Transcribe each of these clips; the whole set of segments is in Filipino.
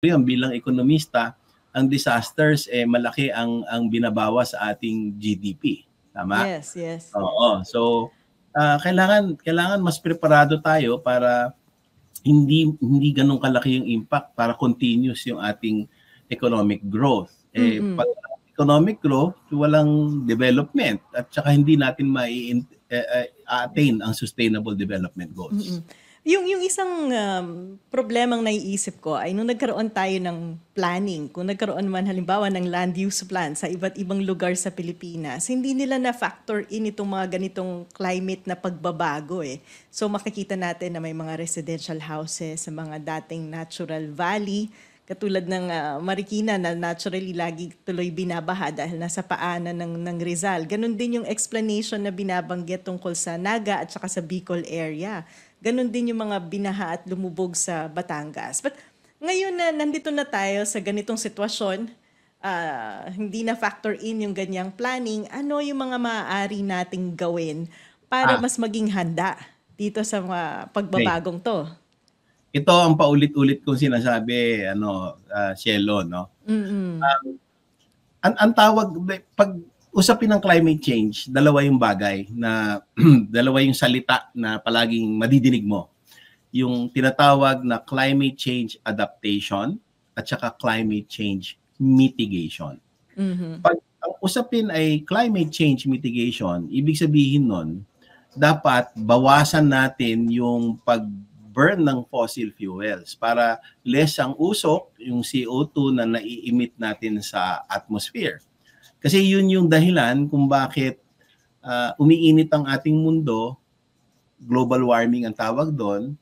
yun, bilang ekonomista, ang disasters malaki ang binabawas sa ating GDP. Tama? Yes. Oo. So kailangan mas preparado tayo para hindi ganun kalaki yung impact, para continuous yung ating economic growth. Pag economic growth, walang development at saka hindi natin ma-attain ang sustainable development goals. Yung isang problemang naiisip ko ay nung nagkaroon tayo ng planning, kung nagkaroon man halimbawa ng land use plan sa iba't ibang lugar sa Pilipinas, hindi nila na-factor in itong mga ganitong climate na pagbabago eh. So makikita natin na may mga residential houses sa mga dating natural valley, katulad ng Marikina na naturally lagi tuloy binabaha dahil nasa paanan ng Rizal. Ganon din yung explanation na binabanggit tungkol sa Naga at saka sa Bicol area. Ganon din yung mga binaha at lumubog sa Batangas. But ngayon na nandito na tayo sa ganitong sitwasyon, hindi na factor in yung ganyang planning, ano yung mga maaari nating gawin para mas maging handa dito sa mga pagbabagong to? Ito ang paulit-ulit kong sinasabi, Cielo, no? Ang tawag, pag usapin ng climate change, dalawa yung bagay na dalawa yung salita na palaging madidinig mo. Yung tinatawag na climate change adaptation at saka climate change mitigation. Pag ang usapin ay climate change mitigation, ibig sabihin nun, dapat bawasan natin yung pag-burn ng fossil fuels para less ang usok, yung CO2 na nai-emit natin sa atmosphere. Kasi yun yung dahilan kung bakit umiinit ang ating mundo, global warming ang tawag doon,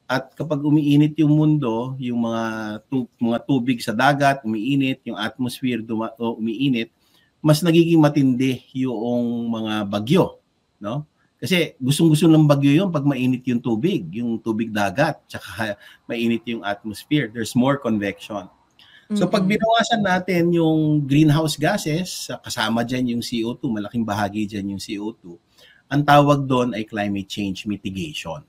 at kapag umiinit yung mundo, yung mga tubig sa dagat umiinit, yung atmosphere umiinit, mas nagiging matindi yung mga bagyo, no? Kasi gustong-gusto ng bagyo yun pag mainit yung tubig dagat, tsaka mainit yung atmosphere, there's more convection. So pag binawasan natin yung greenhouse gases, kasama dyan yung CO2, malaking bahagi dyan yung CO2, ang tawag doon ay climate change mitigation.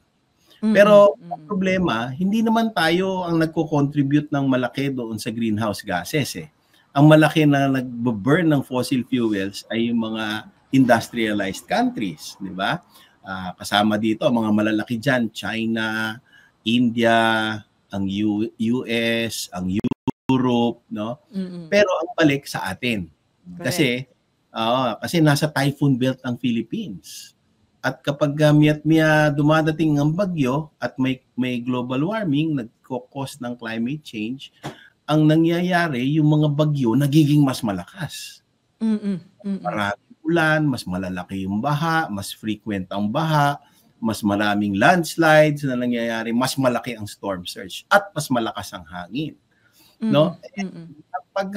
Pero ang problema, hindi naman tayo ang nagko-contribute ng malaki doon sa greenhouse gases eh. Ang malaki na nagbo-burn ng fossil fuels ay yung mga industrialized countries, di ba? Kasama dito ang mga malalaki dyan, China, India, ang US, ang Europe, no? Pero ang balik sa atin. Kasi nasa typhoon belt ang Philippines. At kapag miya dumadating ang bagyo at may global warming, nagko-cause ng climate change, ang nangyayari, yung mga bagyo nagiging mas malakas. Maraming ulan, mas malalaki yung baha, mas frequent ang baha, mas maraming landslides na nangyayari, mas malaki ang storm surge, at mas malakas ang hangin. No? Pag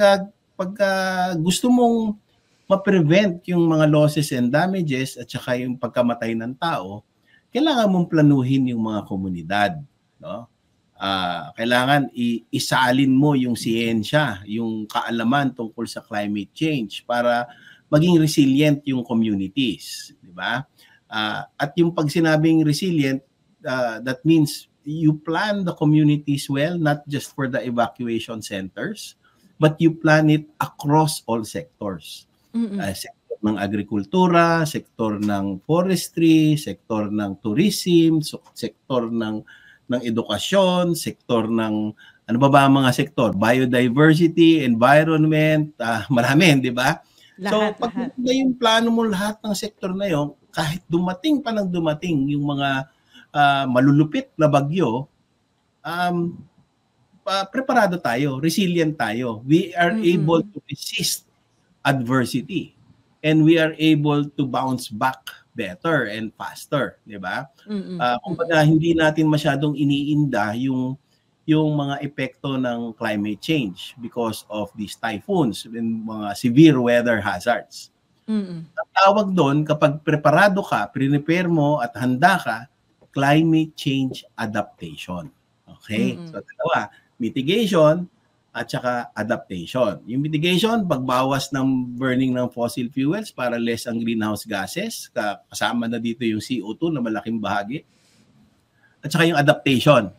gusto mong ma-prevent yung mga losses and damages at saka yung pagkamatay ng tao, kailangan mong planuhin yung mga komunidad, no? Kailangan isalin mo yung siyensya, yung kaalaman tungkol sa climate change para maging resilient yung communities, di ba? At yung pag sinabing resilient, that means you plan the communities well, not just for the evacuation centers, but you plan it across all sectors. Sektor ng agrikultura, sektor ng forestry, sektor ng tourism, sektor ng edukasyon, sektor ng ano ba ang mga sektor? Biodiversity, environment, marami, di ba? So, pag yung plano mo lahat ng sektor na yon, kahit dumating yung mga malulupit na bagyo, preparado tayo, resilient tayo. We are able to resist adversity and we are able to bounce back better and faster, di ba? Kumbaga hindi natin masyadong iniinda yung mga epekto ng climate change because of these typhoons and mga severe weather hazards. Ang tawag doon, kapag preparado ka, prepare mo at handa ka, climate change adaptation. Okay? So dalawa, mitigation at saka adaptation. Yung mitigation, pagbawas ng burning ng fossil fuels para less ang greenhouse gases, kasama na dito yung CO2 na malaking bahagi. At saka yung adaptation.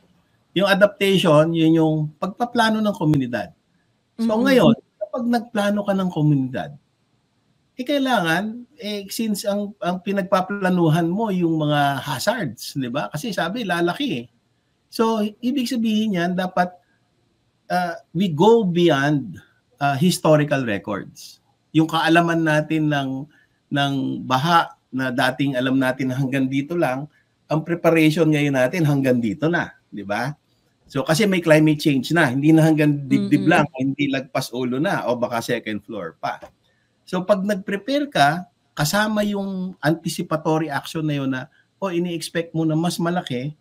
Yung adaptation, yun yung pagpaplano ng komunidad. So ngayon, kapag nagplano ka ng komunidad, kailangan, since ang pinagpaplanuhan mo yung mga hazards, di ba? Kasi sabi, lalaki eh. So, ibig sabihin yan, dapat we go beyond historical records. Yung kaalaman natin ng baha na dating alam natin na hanggang dito lang, ang preparation ngayon natin hanggang dito na, di ba? So kasi may climate change na, hindi na hanggang dibdib lang, hindi lagpas ulo na o baka second floor pa. So pag nag-prepare ka, kasama yung anticipatory action na yun na ini-expect mo na mas malaki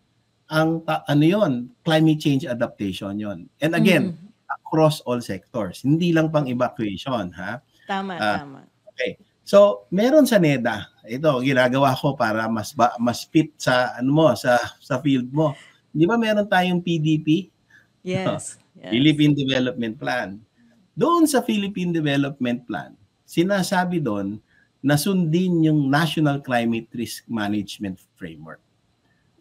ang ano yon, climate change adaptation yon. And again, across all sectors, hindi lang pang evacuation, ha? Tama, tama. Okay. So, meron sa NEDA. Ito ginagawa ko para mas fit sa sa field mo. 'Di ba meron tayong PDP? Yes. Philippine Development Plan. Doon sa Philippine Development Plan, sinasabi doon na sundin yung National Climate Risk Management Framework.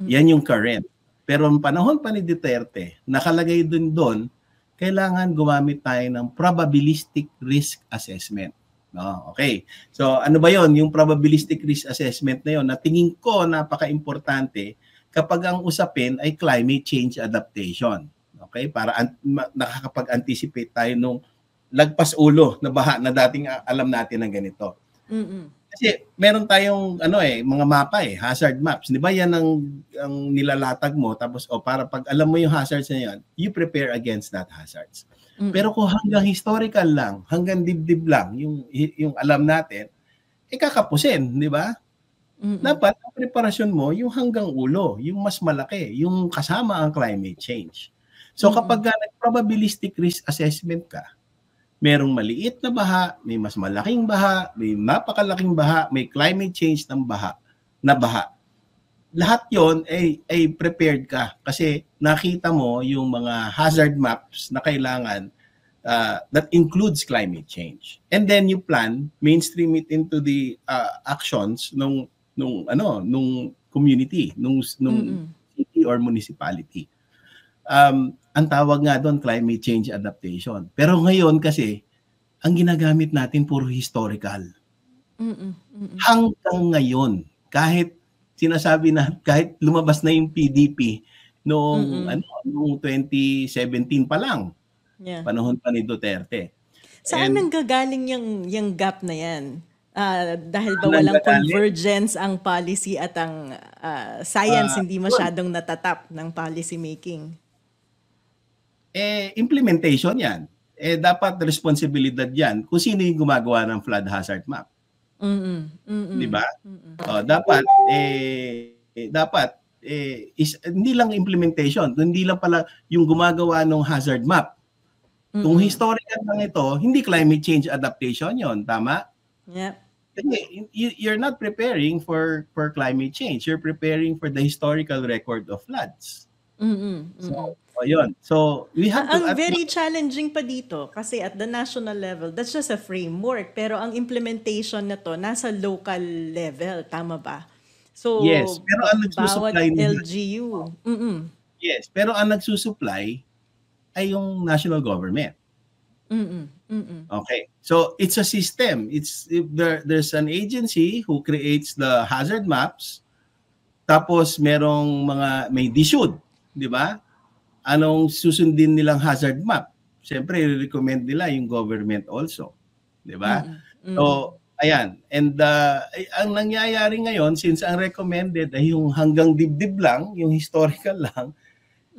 Yan yung current. Pero ang panahon pa ni Duterte, nakalagay doon, kailangan gumamit tayo ng probabilistic risk assessment. No, okay. So ano ba yon? Yung probabilistic risk assessment na yon, na tingin ko napaka-importante kapag ang usapin ay climate change adaptation. Okay? Para nakakapag-anticipate tayo nung lagpas ulo na baha na dating alam natin ng ganito. Kasi meron tayong mga mapa hazard maps. 'Di ba? Yan ang nilalatag mo tapos para pag alam mo yung hazards na yan, you prepare against that hazards. Pero kung hanggang historical lang, hanggang dibdib lang yung alam natin, kakapusin, 'di ba? Dapat ang preparasyon mo yung hanggang ulo, yung mas malaki, yung kasama ang climate change. So kapag nag-probabilistic risk assessment ka, merong maliit na baha, may mas malaking baha, may napakalaking baha, may climate change ng baha. Lahat yon ay prepared ka kasi nakita mo yung mga hazard maps na kailangan that includes climate change. And then you plan, mainstream it into the actions nung community, nung city or municipality. Ang tawag nga doon climate change adaptation. Pero ngayon kasi ang ginagamit natin puro historical. Hanggang ngayon, kahit sinasabi na kahit lumabas na yung PDP noong 2017 pa lang. Panahon pa ni Duterte. Saan nanggagaling yung gap na yan? Dahil ba walang convergence ang policy at ang science hindi masyadong natatap ng policy making? Implementation yan. Dapat responsibilidad yan kung sino yung gumagawa ng flood hazard map. Di ba? Dapat hindi lang implementation, hindi lang pala yung gumagawa ng hazard map. Kung historical lang ito, hindi climate change adaptation yon, tama? Yep. You're not preparing for climate change. You're preparing for the historical record of floods. So, yun. So, we have to... Ang very challenging pa dito kasi at the national level, that's just a framework. Pero ang implementation na to, nasa local level. Tama ba? So, yes, pero ang nagsusupply bawat LGU. Yes, pero ang nagsusupply ay yung national government. Okay. So, it's a system. There's an agency who creates the hazard maps. Tapos, may DSUD. Di ba? Anong susundin nilang hazard map? Siyempre, i-recommend nila yung government also. Di ba? So, ayan. And ang nangyayari ngayon, since ang recommended ay yung hanggang dibdib lang, yung historical lang,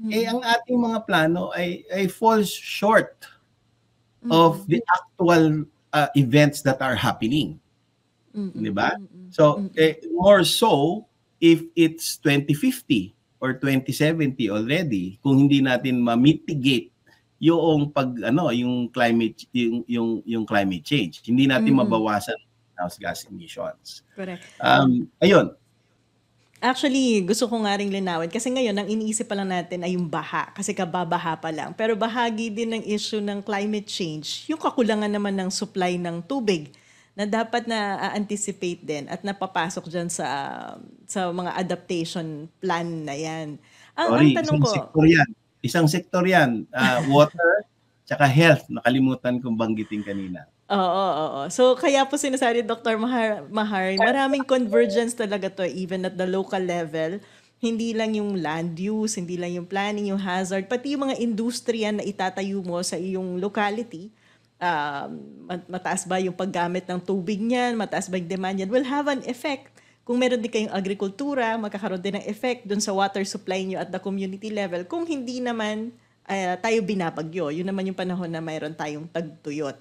ang ating mga plano ay falls short of the actual events that are happening. Di ba? So, more so, if it's 2050, or 2070 already, kung hindi natin ma-mitigate yung yung climate change, hindi natin mabawasan greenhouse gas emissions. Correct. Ayun. Actually, gusto ko nga ring linawin kasi ngayon ang iniisip pa lang natin ay yung baha kasi kababaha pa lang. Pero bahagi din ng issue ng climate change, yung kakulangan naman ng supply ng tubig na dapat na anticipate din at napapasok dyan sa mga adaptation plan na yan. Ang tanong ko, Isang sektor yan, water, tsaka health, nakalimutan kong banggitin kanina. Oo, oo. So, kaya po sinasabi Dr. Mahar, maraming convergence talaga to even at the local level. Hindi lang yung land use, hindi lang yung planning, yung hazard, pati yung mga industriya na itatayo mo sa iyong locality. Mataas ba yung paggamit ng tubig niyan, mataas ba yung demand niyan, will have an effect. Kung meron din kayong agrikultura, magkakaroon din ng effect dun sa water supply nyo at the community level. Kung hindi naman tayo binabagyo, yun naman yung panahon na mayroon tayong tagtuyot.